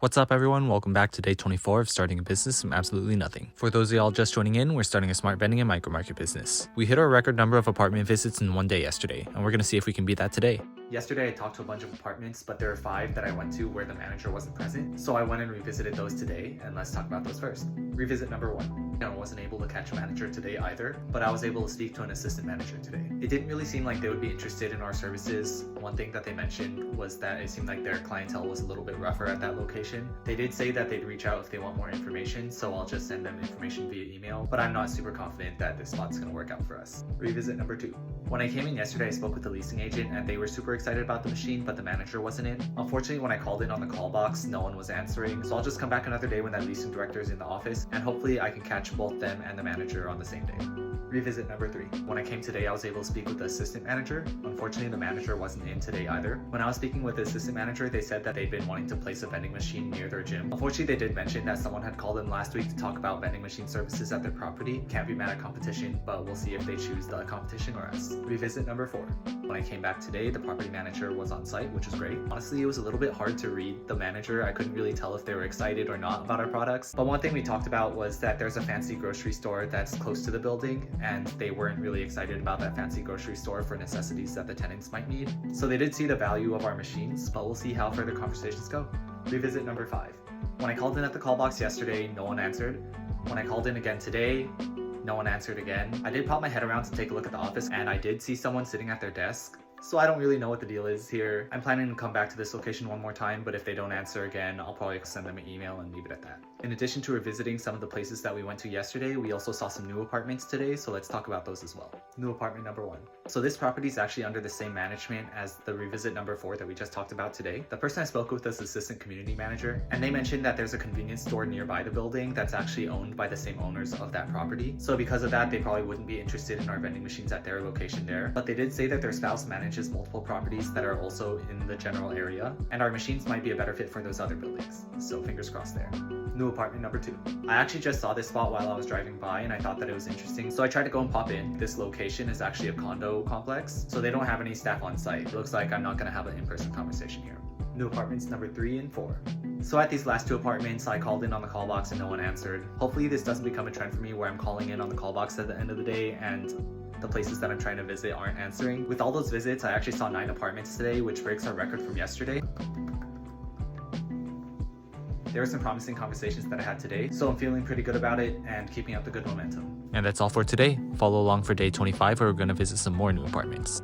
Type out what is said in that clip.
What's up everyone, welcome back to day 24 of starting a business from absolutely nothing. For those of y'all just joining in, we're starting a smart vending and micro market business. We hit our record number of apartment visits in one day yesterday, and we're gonna see if we can beat that today. Yesterday I talked to a bunch of apartments, but there are 5 that I went to where the manager wasn't present, so I went and revisited those today, and let's talk about those first. Revisit number 1. I wasn't able to catch a manager today either, but I was able to speak to an assistant manager today. It didn't really seem like they would be interested in our services. One thing that they mentioned was that it seemed like their clientele was a little bit rougher at that location. They did say that they'd reach out if they want more information, so I'll just send them information via email, but I'm not super confident that this spot's gonna work out for us. Revisit number 2. When I came in yesterday, I spoke with the leasing agent and they were super excited about the machine, but the manager wasn't in. Unfortunately, when I called in on the call box, no one was answering, so I'll just come back another day when that leasing director is in the office, and hopefully I can catch both them and the manager on the same day. Revisit number 3. When I came today, I was able to speak with the assistant manager. Unfortunately, the manager wasn't in today either. When I was speaking with the assistant manager, they said that they'd been wanting to place a vending machine near their gym. Unfortunately, they did mention that someone had called them last week to talk about vending machine services at their property. Can't be mad at competition, but we'll see if they choose the competition or us. Revisit number 4. When I came back today, the property manager was on site, which was great. Honestly, it was a little bit hard to read the manager. I couldn't really tell if they were excited or not about our products. But one thing we talked about was that there's a fancy grocery store that's close to the building, and they weren't really excited about that fancy grocery store for necessities that the tenants might need. So they did see the value of our machines, but we'll see how further conversations go. Revisit number 5. When I called in at the call box yesterday, no one answered. When I called in again today, no one answered again. I did pop my head around to take a look at the office, and I did see someone sitting at their desk. So I don't really know what the deal is here. I'm planning to come back to this location one more time, but if they don't answer again, I'll probably send them an email and leave it at that. In addition to revisiting some of the places that we went to yesterday, we also saw some new apartments today, so let's talk about those as well. New apartment number 1. So this property is actually under the same management as the revisit number 4 that we just talked about today. The person I spoke with is assistant community manager, and they mentioned that there's a convenience store nearby the building that's actually owned by the same owners of that property. So because of that, they probably wouldn't be interested in our vending machines at their location there. But they did say that their spouse manages multiple properties that are also in the general area, and our machines might be a better fit for those other buildings. So fingers crossed there. New apartment number 2. I actually just saw this spot while I was driving by and I thought that it was interesting, so I tried to go and pop in. This location is actually a condo complex, so they don't have any staff on site. It looks like I'm not going to have an in-person conversation here. New apartments number 3 and 4. So at these last 2 apartments, I called in on the call box and no one answered. Hopefully this doesn't become a trend for me where I'm calling in on the call box at the end of the day and the places that I'm trying to visit aren't answering. With all those visits, I actually saw 9 apartments today, which breaks our record from yesterday. There were some promising conversations that I had today, so I'm feeling pretty good about it and keeping up the good momentum. And that's all for today. Follow along for day 25 where we're going to visit some more new apartments.